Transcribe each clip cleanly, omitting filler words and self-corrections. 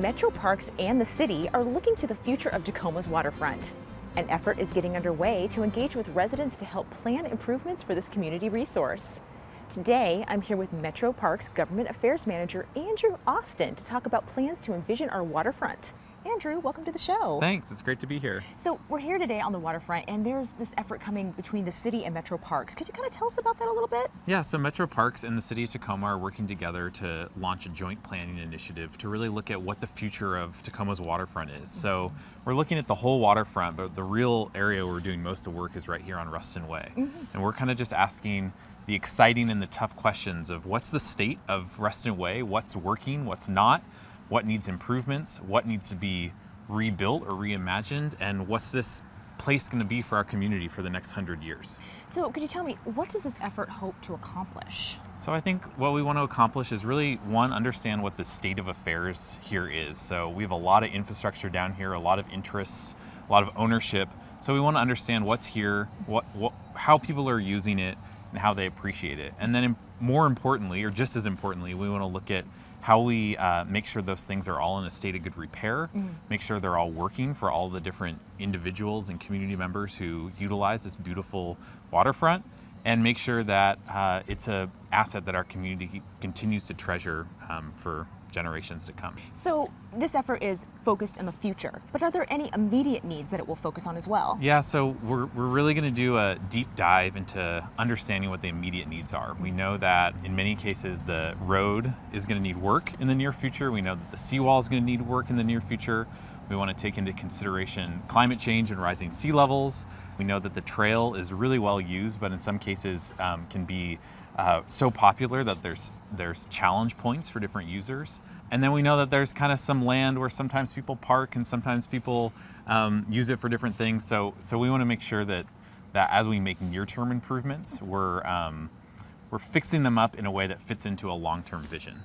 Metro Parks and the city are looking to the future of Tacoma's waterfront. An effort is getting underway to engage with residents to help plan improvements for this community resource. Today, I'm here with Metro Parks Government Affairs Manager Andrew Austin to talk about plans to envision our waterfront. Andrew, welcome to the show. Thanks, it's great to be here. So we're here today on the waterfront, and there's this effort coming between the city and Metro Parks. Could you kind of tell us about that a little bit? Yeah, so Metro Parks and the city of Tacoma are working together to launch a joint planning initiative to really look at what the future of Tacoma's waterfront is. So we're looking at the whole waterfront, but the real area where we're doing most of the work is right here on Ruston Way. And we're kind of just asking the exciting and the tough questions of what's the state of Ruston Way, what's working, what's not, what needs improvements, what needs to be rebuilt or reimagined, and what's this place going to be for our community for the next 100 years. So could you tell me, what does this effort hope to accomplish? So I think what we want to accomplish is really, one, understand what the state of affairs here is. So we have a lot of infrastructure down here, a lot of interests, a lot of ownership. So we want to understand what's here, how people are using it, and how they appreciate it. And then more importantly, or just as importantly, we want to look at how we make sure those things are all in a state of good repair, make sure they're all working for all the different individuals and community members who utilize this beautiful waterfront, and make sure that it's an asset that our community continues to treasure for generations to come. So this effort is focused on the future, but are there any immediate needs that it will focus on as well? Yeah, so we're really going to do a deep dive into understanding what the immediate needs are. We know that in many cases the road is going to need work in the near future. We know that the seawall is going to need work in the near future. We want to take into consideration climate change and rising sea levels. We know that the trail is really well used, but in some cases can be so popular that there's challenge points for different users. And then we know that there's kind of some land where sometimes people park and sometimes people use it for different things. So we want to make sure that as we make near-term improvements, we're fixing them up in a way that fits into a long-term vision.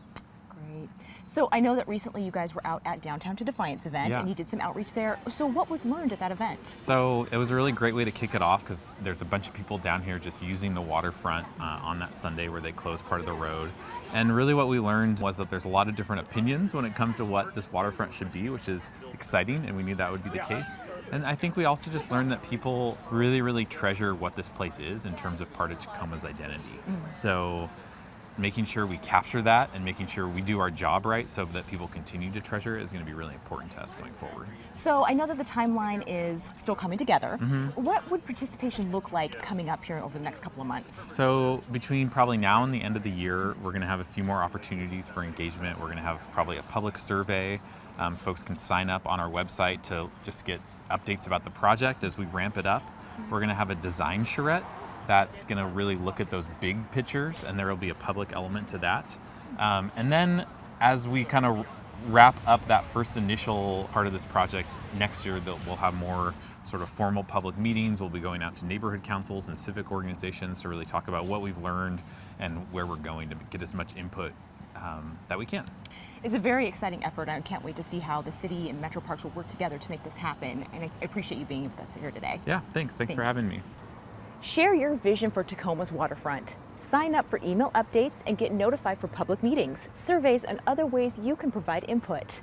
Great. So I know that recently you guys were out at Downtown to Defiance event, and you did some outreach there. So what was learned at that event? So it was a really great way to kick it off because there's a bunch of people down here just using the waterfront on that Sunday where they closed part of the road. And really what we learned was that there's a lot of different opinions when it comes to what this waterfront should be, which is exciting, and we knew that would be the case. And I think we also just learned that people really, really treasure what this place is in terms of part of Tacoma's identity. So making sure we capture that and making sure we do our job right so that people continue to treasure it is going to be really important to us going forward. So I know that the timeline is still coming together. What would participation look like coming up here over the next couple of months? So between probably now and the end of the year, we're going to have a few more opportunities for engagement. We're going to have probably a public survey. Folks can sign up on our website to just get updates about the project as we ramp it up. We're going to have a design charrette that's going to really look at those big pictures, and there will be a public element to that. And then as we kind of wrap up that first initial part of this project next year, we'll have more sort of formal public meetings. We'll be going out to neighborhood councils and civic organizations to really talk about what we've learned and where we're going to get as much input that we can. It's a very exciting effort. I can't wait to see how the city and Metro Parks will work together to make this happen. And I appreciate you being with us here today. Yeah, thanks for having me. Share your vision for Tacoma's waterfront. Sign up for email updates and get notified for public meetings, surveys, and other ways you can provide input.